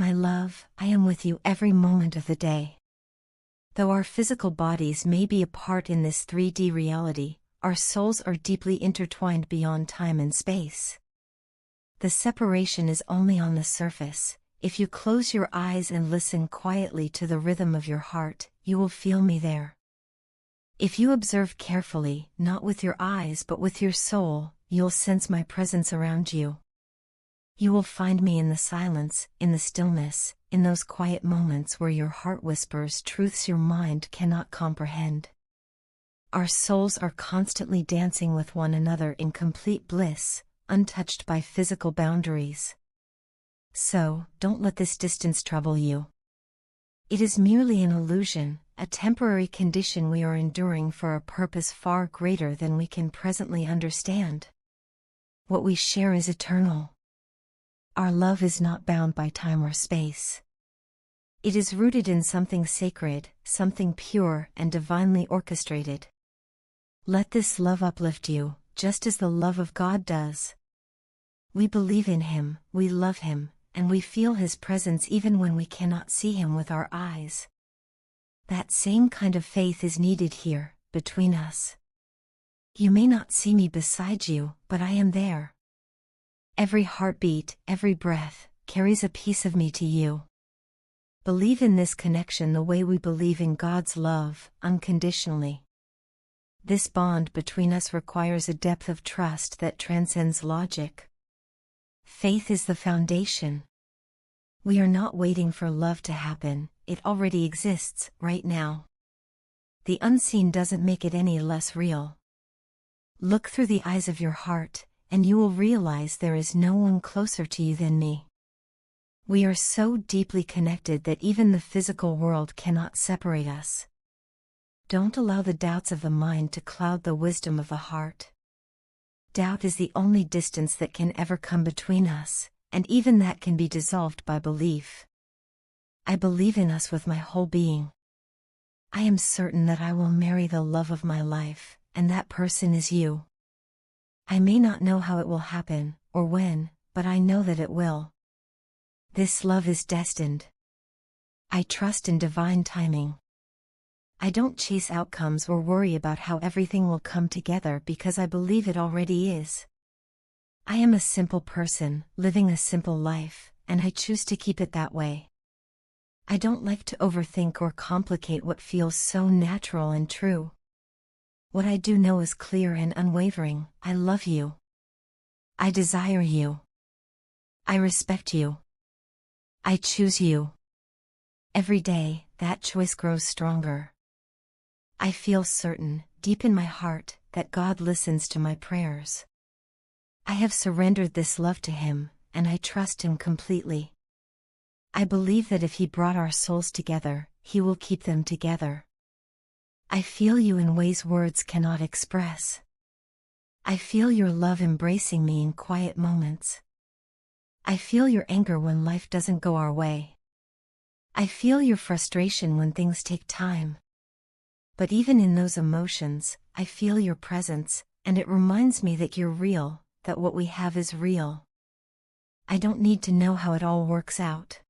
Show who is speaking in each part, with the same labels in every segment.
Speaker 1: My love, I am with you every moment of the day. Though our physical bodies may be apart in this 3D reality, our souls are deeply intertwined beyond time and space. The separation is only on the surface. If you close your eyes and listen quietly to the rhythm of your heart, you will feel me there. If you observe carefully, not with your eyes but with your soul, you'll sense my presence around you. You will find me in the silence, in the stillness, in those quiet moments where your heart whispers truths your mind cannot comprehend. Our souls are constantly dancing with one another in complete bliss, untouched by physical boundaries. So, don't let this distance trouble you. It is merely an illusion, a temporary condition we are enduring for a purpose far greater than we can presently understand. What we share is eternal. Our love is not bound by time or space. It is rooted in something sacred, something pure and divinely orchestrated. Let this love uplift you, just as the love of God does. We believe in Him, we love Him, and we feel His presence even when we cannot see Him with our eyes. That same kind of faith is needed here, between us. You may not see me beside you, but I am there. Every heartbeat, every breath, carries a piece of me to you. Believe in this connection the way we believe in God's love, unconditionally. This bond between us requires a depth of trust that transcends logic. Faith is the foundation. We are not waiting for love to happen, it already exists, right now. The unseen doesn't make it any less real. Look through the eyes of your heart, and you will realize there is no one closer to you than me. We are so deeply connected that even the physical world cannot separate us. Don't allow the doubts of the mind to cloud the wisdom of the heart. Doubt is the only distance that can ever come between us, and even that can be dissolved by belief. I believe in us with my whole being. I am certain that I will marry the love of my life, and that person is you. I may not know how it will happen, or when, but I know that it will. This love is destined. I trust in divine timing. I don't chase outcomes or worry about how everything will come together because I believe it already is. I am a simple person, living a simple life, and I choose to keep it that way. I don't like to overthink or complicate what feels so natural and true. What I do know is clear and unwavering: I love you. I desire you. I respect you. I choose you. Every day, that choice grows stronger. I feel certain, deep in my heart, that God listens to my prayers. I have surrendered this love to Him, and I trust Him completely. I believe that if He brought our souls together, He will keep them together. I feel you in ways words cannot express. I feel your love embracing me in quiet moments. I feel your anger when life doesn't go our way. I feel your frustration when things take time. But even in those emotions, I feel your presence, and it reminds me that you're real, that what we have is real. I don't need to know how it all works out.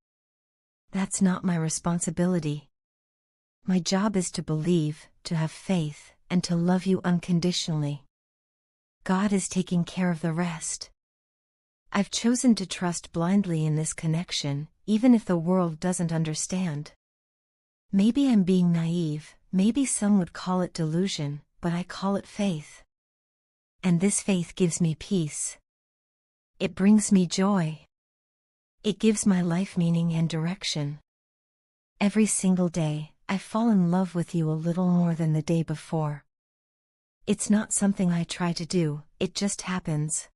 Speaker 1: That's not my responsibility. My job is to believe, to have faith, and to love you unconditionally. God is taking care of the rest. I've chosen to trust blindly in this connection, even if the world doesn't understand. Maybe I'm being naive, maybe some would call it delusion, but I call it faith. And this faith gives me peace. It brings me joy. It gives my life meaning and direction. Every single day, I fall in love with you a little more than the day before. It's not something I try to do, it just happens.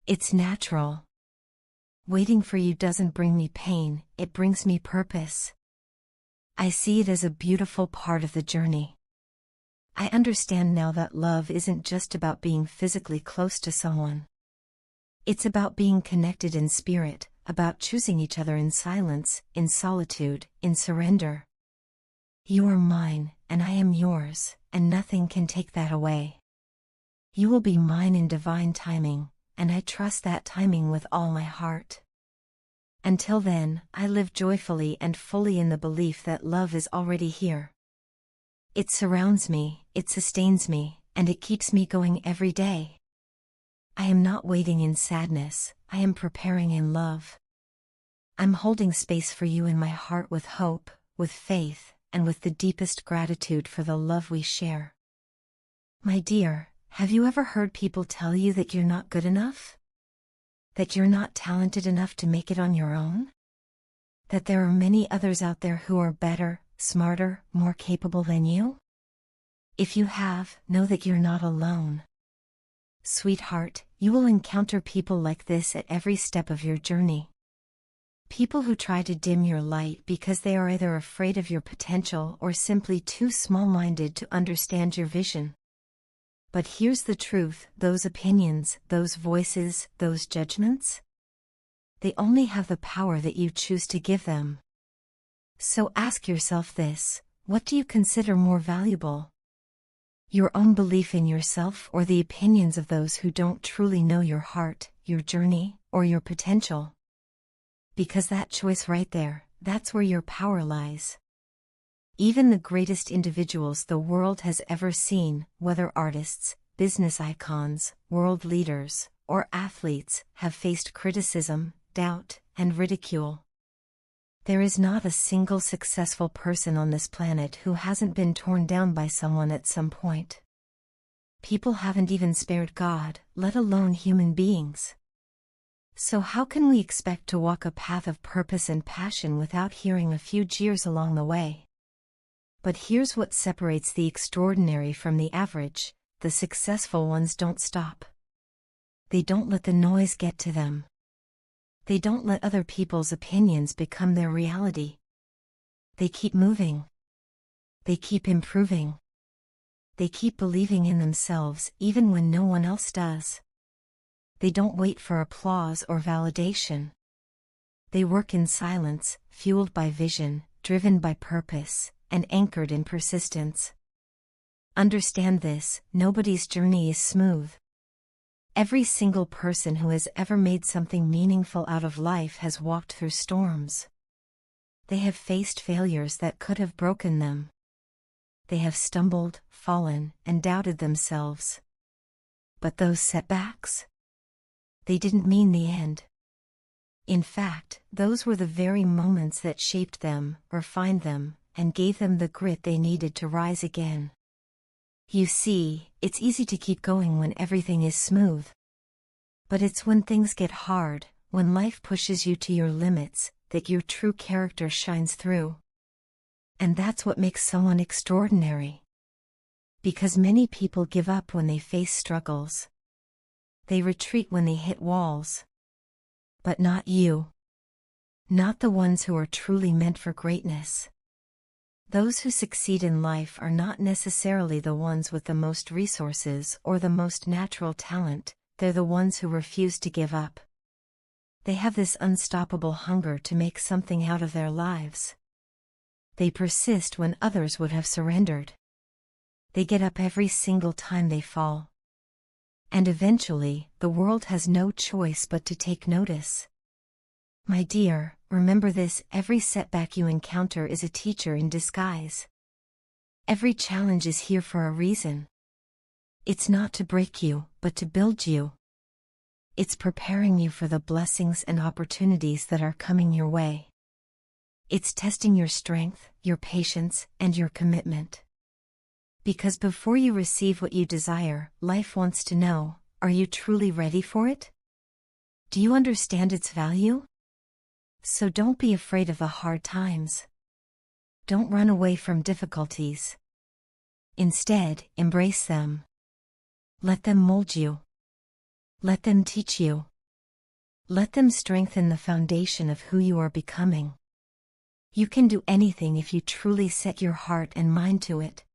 Speaker 1: It's natural. Waiting for you doesn't bring me pain, it brings me purpose. I see it as a beautiful part of the journey. I understand now that love isn't just about being physically close to someone. It's about being connected in spirit, about choosing each other in silence, in solitude, in surrender. You are mine, and I am yours, and nothing can take that away. You will be mine in divine timing, and I trust that timing with all my heart. Until then, I live joyfully and fully in the belief that love is already here. It surrounds me, it sustains me, and it keeps me going every day. I am not waiting in sadness, I am preparing in love. I'm holding space for you in my heart with hope, with faith, and with the deepest gratitude for the love we share. My dear, have you ever heard people tell you that you're not good enough? That you're not talented enough to make it on your own? That there are many others out there who are better, smarter, more capable than you? If you have, know that you're not alone. Sweetheart, you will encounter people like this at every step of your journey. People who try to dim your light because they are either afraid of your potential or simply too small-minded to understand your vision. But here's the truth, those opinions, those voices, those judgments? They only have the power that you choose to give them. So ask yourself this, what do you consider more valuable? Your own belief in yourself or the opinions of those who don't truly know your heart, your journey, or your potential? Because that choice right there, that's where your power lies. Even the greatest individuals the world has ever seen, whether artists, business icons, world leaders, or athletes, have faced criticism, doubt, and ridicule. There is not a single successful person on this planet who hasn't been torn down by someone at some point. People haven't even spared God, let alone human beings. So how can we expect to walk a path of purpose and passion without hearing a few jeers along the way? But here's what separates the extraordinary from the average: the successful ones don't stop. They don't let the noise get to them. They don't let other people's opinions become their reality. They keep moving. They keep improving. They keep believing in themselves even when no one else does. They don't wait for applause or validation. They work in silence, fueled by vision, driven by purpose, and anchored in persistence. Understand this, nobody's journey is smooth. Every single person who has ever made something meaningful out of life has walked through storms. They have faced failures that could have broken them. They have stumbled, fallen, and doubted themselves. But those setbacks? They didn't mean the end. In fact, those were the very moments that shaped them, refined them, and gave them the grit they needed to rise again. You see, it's easy to keep going when everything is smooth. But it's when things get hard, when life pushes you to your limits, that your true character shines through. And that's what makes someone extraordinary. Because many people give up when they face struggles. They retreat when they hit walls. But not you. Not the ones who are truly meant for greatness. Those who succeed in life are not necessarily the ones with the most resources or the most natural talent, they're the ones who refuse to give up. They have this unstoppable hunger to make something out of their lives. They persist when others would have surrendered. They get up every single time they fall. And eventually, the world has no choice but to take notice. My dear, remember this: every setback you encounter is a teacher in disguise. Every challenge is here for a reason. It's not to break you, but to build you. It's preparing you for the blessings and opportunities that are coming your way. It's testing your strength, your patience, and your commitment. Because before you receive what you desire, life wants to know, are you truly ready for it? Do you understand its value? So don't be afraid of the hard times. Don't run away from difficulties. Instead, embrace them. Let them mold you. Let them teach you. Let them strengthen the foundation of who you are becoming. You can do anything if you truly set your heart and mind to it.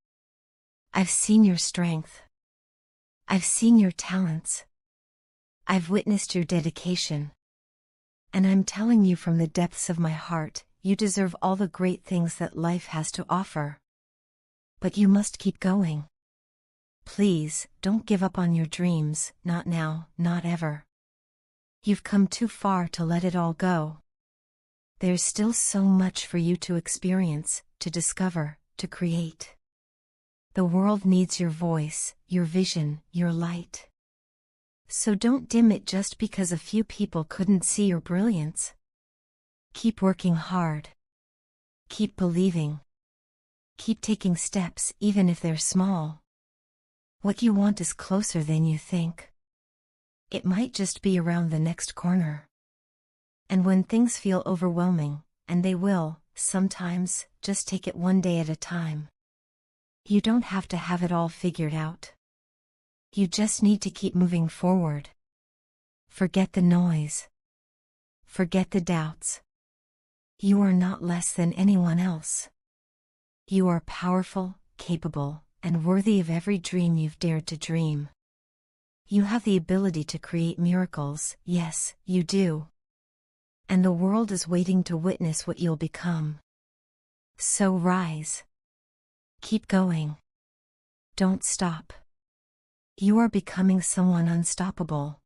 Speaker 1: I've seen your strength. I've seen your talents. I've witnessed your dedication. And I'm telling you from the depths of my heart, you deserve all the great things that life has to offer. But you must keep going. Please, don't give up on your dreams, not now, not ever. You've come too far to let it all go. There's still so much for you to experience, to discover, to create. The world needs your voice, your vision, your light. So don't dim it just because a few people couldn't see your brilliance. Keep working hard. Keep believing. Keep taking steps even if they're small. What you want is closer than you think. It might just be around the next corner. And when things feel overwhelming, and they will, sometimes, just take it one day at a time. You don't have to have it all figured out. You just need to keep moving forward. Forget the noise. Forget the doubts. You are not less than anyone else. You are powerful, capable, and worthy of every dream you've dared to dream. You have the ability to create miracles, yes, you do. And the world is waiting to witness what you'll become. So rise. Keep going. Don't stop. You are becoming someone unstoppable.